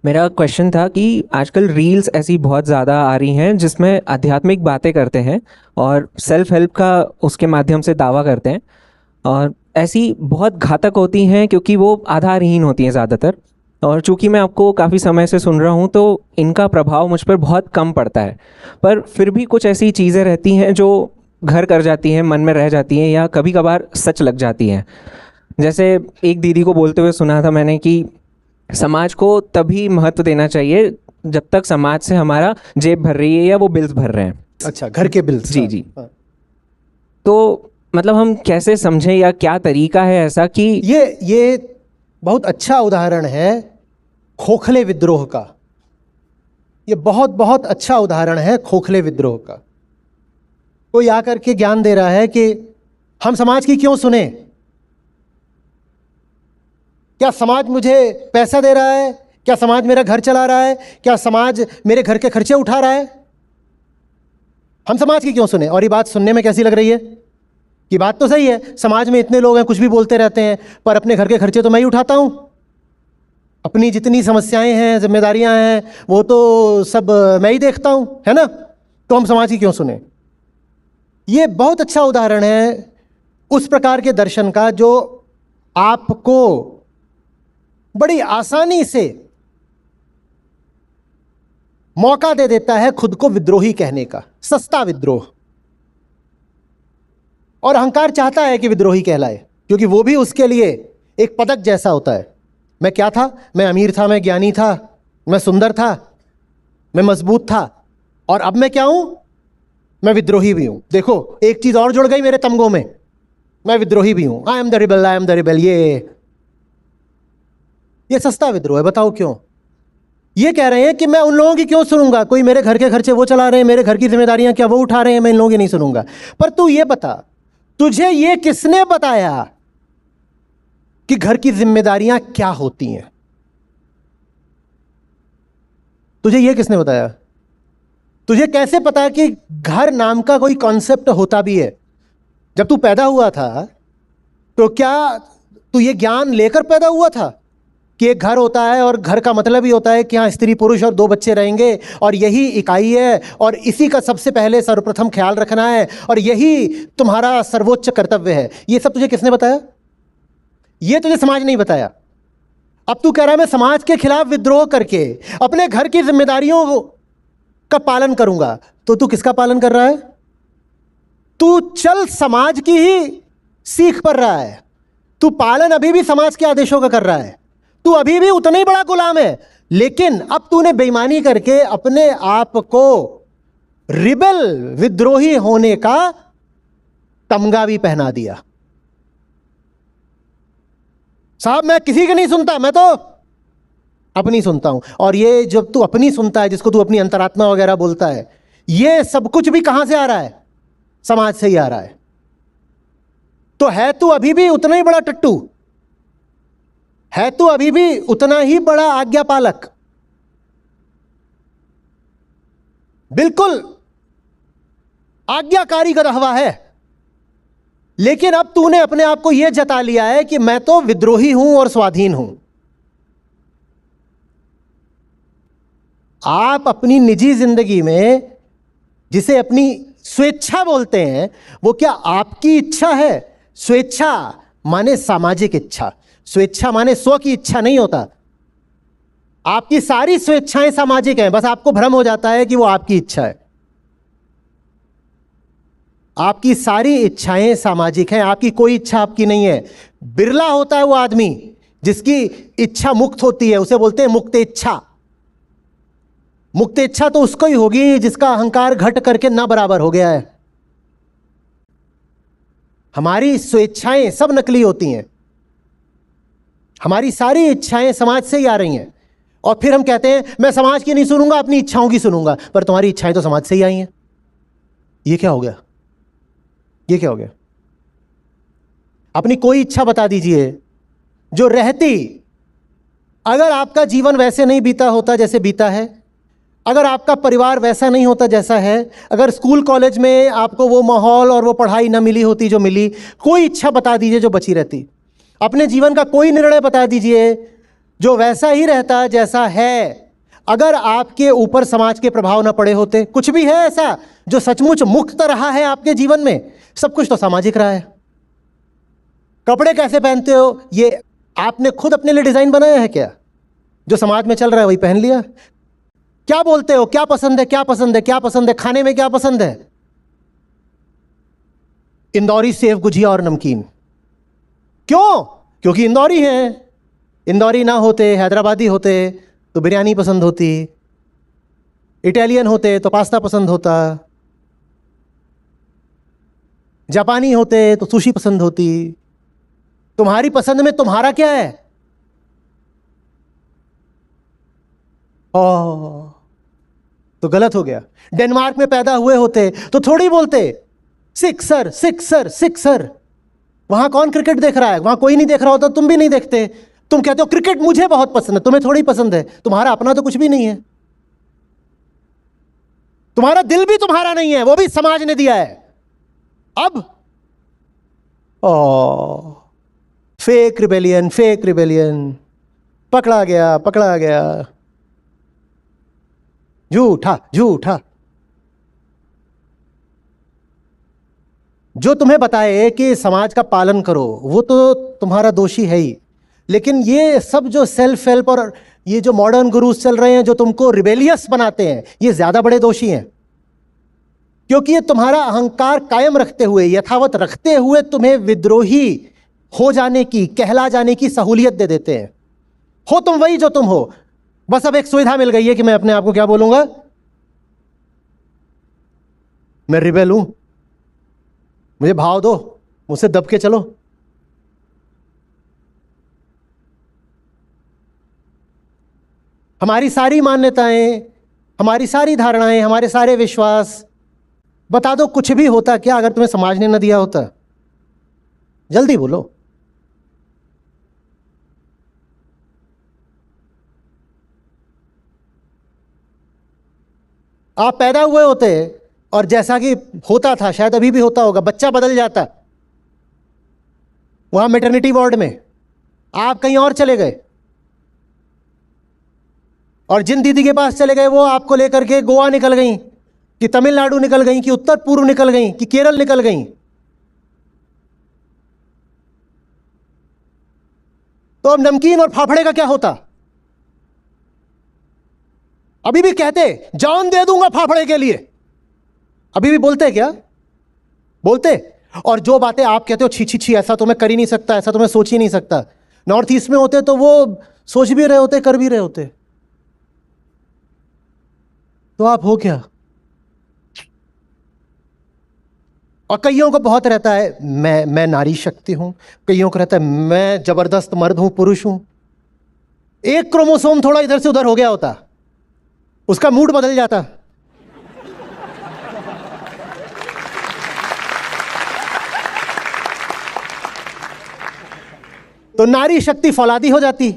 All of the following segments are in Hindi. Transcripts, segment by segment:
मेरा क्वेश्चन था कि आजकल रील्स ऐसी बहुत ज़्यादा आ रही हैं जिसमें आध्यात्मिक बातें करते हैं और सेल्फ हेल्प का उसके माध्यम से दावा करते हैं, और ऐसी बहुत घातक होती हैं क्योंकि वो आधारहीन होती हैं ज़्यादातर। और चूंकि मैं आपको काफ़ी समय से सुन रहा हूँ तो इनका प्रभाव मुझ पर बहुत कम पड़ता है, पर फिर भी कुछ ऐसी चीज़ें रहती हैं जो घर कर जाती हैं, मन में रह जाती हैं या कभी कभार सच लग जाती हैं। जैसे एक दीदी को बोलते हुए सुना था मैंने कि समाज को तभी महत्व देना चाहिए जब तक समाज से हमारा जेब भर रही है या वो बिल्स भर रहे हैं। अच्छा, घर के बिल्स। जी जी। तो मतलब हम कैसे समझें या क्या तरीका है ऐसा कि ये बहुत अच्छा उदाहरण है खोखले विद्रोह का। ये बहुत बहुत अच्छा उदाहरण है खोखले विद्रोह का। कोई आकर के ज्ञान दे रहा है कि हम समाज की क्यों सुने, क्या समाज मुझे पैसा दे रहा है, क्या समाज मेरा घर चला रहा है, क्या समाज मेरे घर के खर्चे उठा रहा है, हम समाज की क्यों सुने। और ये बात सुनने में कैसी लग रही है कि बात तो सही है, समाज में इतने लोग हैं कुछ भी बोलते रहते हैं, पर अपने घर के खर्चे तो मैं ही उठाता हूं, अपनी जितनी समस्याएं हैं जिम्मेदारियां हैं वो तो सब मैं ही देखता हूं, है ना। तो हम समाज की क्यों सुने। ये बहुत अच्छा उदाहरण है उस प्रकार के दर्शन का जो आपको बड़ी आसानी से मौका दे देता है खुद को विद्रोही कहने का, सस्ता विद्रोह। और अहंकार चाहता है कि विद्रोही कहलाए, क्योंकि वो भी उसके लिए एक पदक जैसा होता है। मैं क्या था, मैं अमीर था, मैं ज्ञानी था, मैं सुंदर था, मैं मजबूत था, और अब मैं क्या हूं, मैं विद्रोही भी हूं। देखो एक चीज और जुड़ गई मेरे तमगों में, मैं विद्रोही भी हूं। I am the rebel, I am the rebel. ये सस्ता विद्रोह है। बताओ क्यों। ये कह रहे हैं कि मैं उन लोगों की क्यों सुनूंगा, कोई मेरे घर के खर्चे वो चला रहे हैं, मेरे घर की जिम्मेदारियां क्या वो उठा रहे हैं, मैं इन लोगों की नहीं सुनूंगा। पर तू ये बता, तुझे ये किसने बताया कि घर की जिम्मेदारियां क्या होती हैं। तुझे ये किसने बताया। तुझे कैसे पता कि घर नाम का कोई कॉन्सेप्ट होता भी है। जब तू पैदा हुआ था तो क्या तू ये ज्ञान लेकर पैदा हुआ था कि एक घर होता है और घर का मतलब ही होता है कि हाँ स्त्री पुरुष और 2 बच्चे रहेंगे और यही इकाई है और इसी का सबसे पहले सर्वप्रथम ख्याल रखना है और यही तुम्हारा सर्वोच्च कर्तव्य है। ये सब तुझे किसने बताया। ये तुझे समाज नहीं बताया। अब तू कह रहा है मैं समाज के खिलाफ विद्रोह करके अपने घर की जिम्मेदारियों का पालन करूंगा। तो तू किसका पालन कर रहा है। तू चल समाज की ही सीख पर रहा है। तू पालन अभी भी समाज के आदेशों का कर रहा है। तू अभी भी उतना ही बड़ा गुलाम है, लेकिन अब तूने बेईमानी करके अपने आप को रिबेल, विद्रोही होने का तमगा भी पहना दिया। साहब मैं किसी की नहीं सुनता, मैं तो अपनी सुनता हूं। और ये जब तू अपनी सुनता है, जिसको तू अपनी अंतरात्मा वगैरह बोलता है, ये सब कुछ भी कहां से आ रहा है, समाज से ही आ रहा है। तो है तू अभी भी उतना ही बड़ा टट्टू, है तू अभी भी उतना ही बड़ा आज्ञा पालक, बिल्कुल आज्ञाकारी गदहवा है। लेकिन अब तूने अपने आप को यह जता लिया है कि मैं तो विद्रोही हूं और स्वाधीन हूं। आप अपनी निजी जिंदगी में जिसे अपनी स्वेच्छा बोलते हैं, वो क्या आपकी इच्छा है। स्वेच्छा माने सामाजिक इच्छा, स्वेच्छा माने स्व की इच्छा नहीं होता। आपकी सारी स्वेच्छाएं सामाजिक हैं, बस आपको भ्रम हो जाता है कि वो आपकी इच्छा है। आपकी सारी इच्छाएं सामाजिक हैं, आपकी कोई इच्छा आपकी नहीं है। बिरला होता है वो आदमी जिसकी इच्छा मुक्त होती है, उसे बोलते हैं मुक्त इच्छा। मुक्त इच्छा तो उसको ही होगी जिसका अहंकार घट करके ना बराबर हो गया है। हमारी स्वेच्छाएं सब नकली होती हैं, हमारी सारी इच्छाएं समाज से ही आ रही हैं। और फिर हम कहते हैं मैं समाज की नहीं सुनूंगा, अपनी इच्छाओं की सुनूंगा। पर तुम्हारी इच्छाएं तो समाज से ही आई हैं। ये क्या हो गया, ये क्या हो गया। अपनी कोई इच्छा बता दीजिए जो रहती, अगर आपका जीवन वैसे नहीं बीता होता जैसे बीता है, अगर आपका परिवार वैसा नहीं होता जैसा है, अगर स्कूल कॉलेज में आपको वो माहौल और वो पढ़ाई ना मिली होती जो मिली, कोई इच्छा बता दीजिए जो बची रहती। अपने जीवन का कोई निर्णय बता दीजिए जो वैसा ही रहता जैसा है अगर आपके ऊपर समाज के प्रभाव ना पड़े होते। कुछ भी है ऐसा जो सचमुच मुक्त रहा है आपके जीवन में? सब कुछ तो सामाजिक रहा है। कपड़े कैसे पहनते हो ये आपने खुद अपने लिए डिजाइन बनाया है क्या? जो समाज में चल रहा है वही पहन लिया। क्या बोलते हो, क्या पसंद है, क्या पसंद है, क्या पसंद है, खाने में क्या पसंद है? इंदौरी सेव गुजिया और नमकीन। क्यों? क्योंकि इंदौरी हैं। इंदौरी ना होते, हैदराबादी होते तो बिरयानी पसंद होती, इटालियन होते तो पास्ता पसंद होता, जापानी होते तो सुशी पसंद होती। तुम्हारी पसंद में तुम्हारा क्या है? ओह, तो गलत हो गया। डेनमार्क में पैदा हुए होते तो थोड़ी बोलते सिक्सर सिक्सर सिक्सर। वहां कौन क्रिकेट देख रहा है? वहां कोई नहीं देख रहा होता, तुम भी नहीं देखते। तुम कहते हो क्रिकेट मुझे बहुत पसंद है, तुम्हें थोड़ी पसंद है। तुम्हारा अपना तो कुछ भी नहीं है। तुम्हारा दिल भी तुम्हारा नहीं है, वो भी समाज ने दिया है। अब फेक रिबेलियन, फेक रिबेलियन। पकड़ा गया, पकड़ा गया। झूठा झूठा। जो तुम्हें बताए कि समाज का पालन करो वो तो तुम्हारा दोषी है ही, लेकिन ये सब जो सेल्फ हेल्प और ये जो मॉडर्न गुरुज चल रहे हैं जो तुमको रिबेलियस बनाते हैं, ये ज्यादा बड़े दोषी हैं। क्योंकि ये तुम्हारा अहंकार कायम रखते हुए, यथावत रखते हुए तुम्हें विद्रोही हो जाने की, कहला जाने की सहूलियत दे देते हैं। हो तुम वही जो तुम हो, बस अब एक सुविधा मिल गई है कि मैं अपने आप को क्या बोलूंगा? मैं रिबेल हूं, मुझे भाव दो, मुझसे दब के चलो। हमारी सारी मान्यताएं, हमारी सारी धारणाएं, हमारे सारे विश्वास, बता दो कुछ भी होता क्या अगर तुम्हें समाज ने न दिया होता? जल्दी बोलो। आप पैदा हुए होते और जैसा कि होता था, शायद अभी भी होता होगा, बच्चा बदल जाता। वहां मैटरनिटी वार्ड में आप कहीं और चले गए और जिन दीदी के पास चले गए वो आपको लेकर के गोवा निकल गई, कि तमिलनाडु निकल गई, कि उत्तर पूर्व निकल गई, कि केरल निकल गई। तो अब नमकीन और फाफड़े का क्या होता? अभी भी कहते जान दे दूंगा फाफड़े के लिए, अभी भी बोलते क्या? बोलते। और जो बातें आप कहते हो छी छी छी, ऐसा तो मैं कर ही नहीं सकता, ऐसा तो मैं सोच ही नहीं सकता, नॉर्थ ईस्ट में होते तो वो सोच भी रहे होते, कर भी रहे होते। तो आप हो क्या? और कईयों को बहुत रहता है मैं नारी शक्ति हूं, कईयों को रहता है मैं जबरदस्त मर्द हूं, पुरुष हूं। एक क्रोमोसोम थोड़ा इधर से उधर हो गया होता, उसका मूड बदल जाता। तो नारी शक्ति फौलादी हो जाती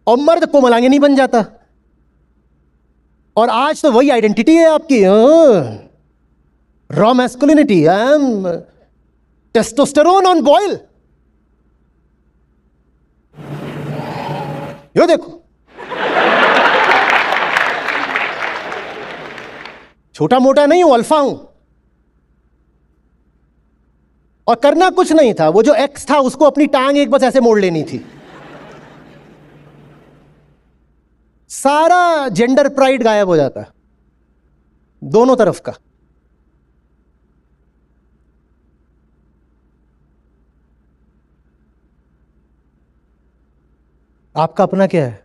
और मर्द कोमलांगिनी बन जाता। और आज तो वही आइडेंटिटी है आपकी, raw masculinity, I am testosterone on boil. Yo देखो, छोटा मोटा नहीं हूं, अल्फा हूं। और करना कुछ नहीं था, वो जो एक्स था उसको अपनी टांग एक बस ऐसे मोड़ लेनी थी। सारा जेंडर प्राइड गायब हो जाता, दोनों तरफ का। आपका अपना क्या है?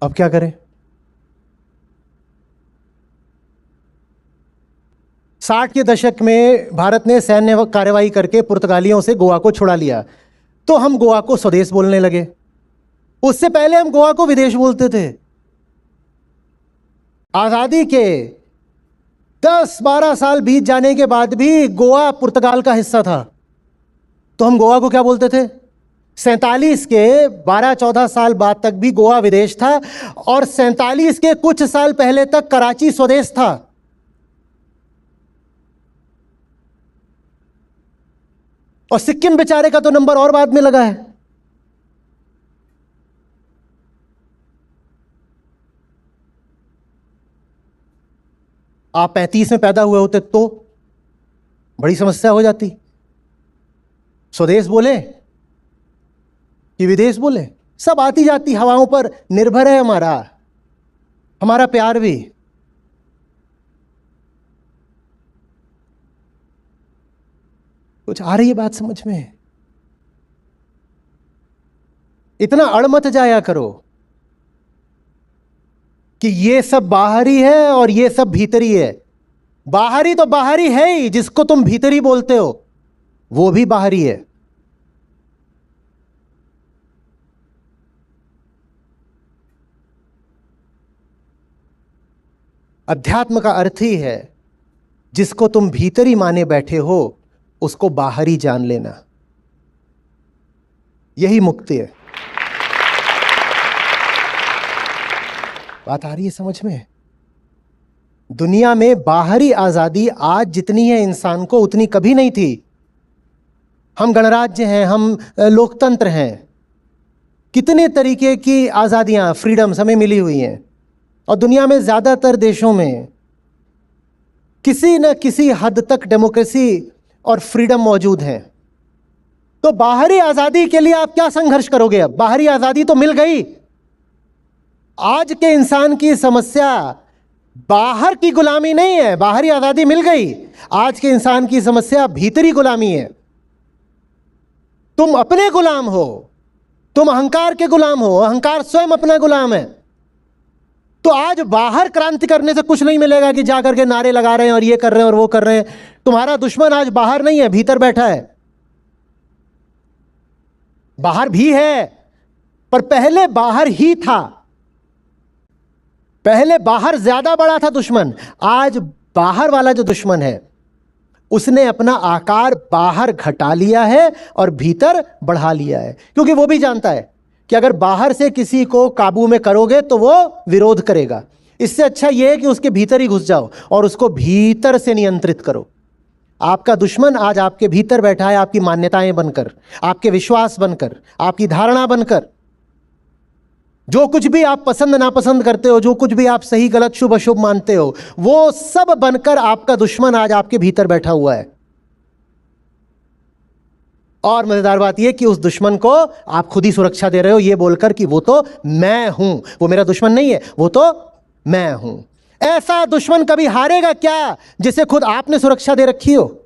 अब क्या करें? 60 के दशक में भारत ने सैन्य कार्रवाई करके पुर्तगालियों से गोवा को छुड़ा लिया, तो हम गोवा को स्वदेश बोलने लगे। उससे पहले हम गोवा को विदेश बोलते थे। आजादी के 10-12 साल बीत जाने के बाद भी गोवा पुर्तगाल का हिस्सा था, तो हम गोवा को क्या बोलते थे? 47 के 12-14 साल बाद तक भी गोवा विदेश था, और 47 के कुछ साल पहले तक कराची स्वदेश था। और सिक्किम बेचारे का तो नंबर और बाद में लगा है। आप 35 में पैदा हुए होते तो बड़ी समस्या हो जाती। स्वदेश बोले कि विदेश बोले, सब आती जाती हवाओं पर निर्भर है हमारा प्यार भी। कुछ आ रही है बात समझ में? इतना अड़ मत जाया करो कि ये सब बाहरी है और ये सब भीतरी है। बाहरी तो बाहरी है ही, जिसको तुम भीतरी बोलते हो वो भी बाहरी है। अध्यात्म का अर्थ ही है जिसको तुम भीतरी माने बैठे हो उसको बाहरी जान लेना, यही मुक्ति है। बात आ रही है समझ में? दुनिया में बाहरी आजादी आज जितनी है इंसान को उतनी कभी नहीं थी। हम गणराज्य हैं, हम लोकतंत्र हैं, कितने तरीके की आजादियां, फ्रीडम्स हमें मिली हुई हैं। और दुनिया में ज्यादातर देशों में किसी न किसी हद तक डेमोक्रेसी और फ्रीडम मौजूद है। तो बाहरी आजादी के लिए आप क्या संघर्ष करोगे? अब बाहरी आजादी तो मिल गई। आज के इंसान की समस्या बाहर की गुलामी नहीं है, बाहरी आजादी मिल गई। आज के इंसान की समस्या भीतरी गुलामी है। तुम अपने गुलाम हो, तुम अहंकार के गुलाम हो, अहंकार स्वयं अपना गुलाम है। तो आज बाहर क्रांति करने से कुछ नहीं मिलेगा कि जाकर के नारे लगा रहे हैं और ये कर रहे हैं और वो कर रहे हैं। तुम्हारा दुश्मन आज बाहर नहीं है, भीतर बैठा है। बाहर भी है, पर पहले बाहर ही था। पहले बाहर ज्यादा बड़ा था दुश्मन, आज बाहर वाला जो दुश्मन है उसने अपना आकार बाहर घटा लिया है और भीतर बढ़ा लिया है। क्योंकि वो भी जानता है कि अगर बाहर से किसी को काबू में करोगे तो वो विरोध करेगा। इससे अच्छा यह है कि उसके भीतर ही घुस जाओ और उसको भीतर से नियंत्रित करो। आपका दुश्मन आज आपके भीतर बैठा है, आपकी मान्यताएं बनकर, आपके विश्वास बनकर, आपकी धारणा बनकर। जो कुछ भी आप पसंद नापसंद करते हो, जो कुछ भी आप सही गलत शुभ अशुभ मानते हो, वो सब बनकर आपका दुश्मन आज आपके भीतर बैठा हुआ है। और मजेदार बात यह कि उस दुश्मन को आप खुद ही सुरक्षा दे रहे हो, ये बोलकर कि वो तो मैं हूं, वो मेरा दुश्मन नहीं है, वो तो मैं हूं। ऐसा दुश्मन कभी हारेगा क्या जिसे खुद आपने सुरक्षा दे रखी हो?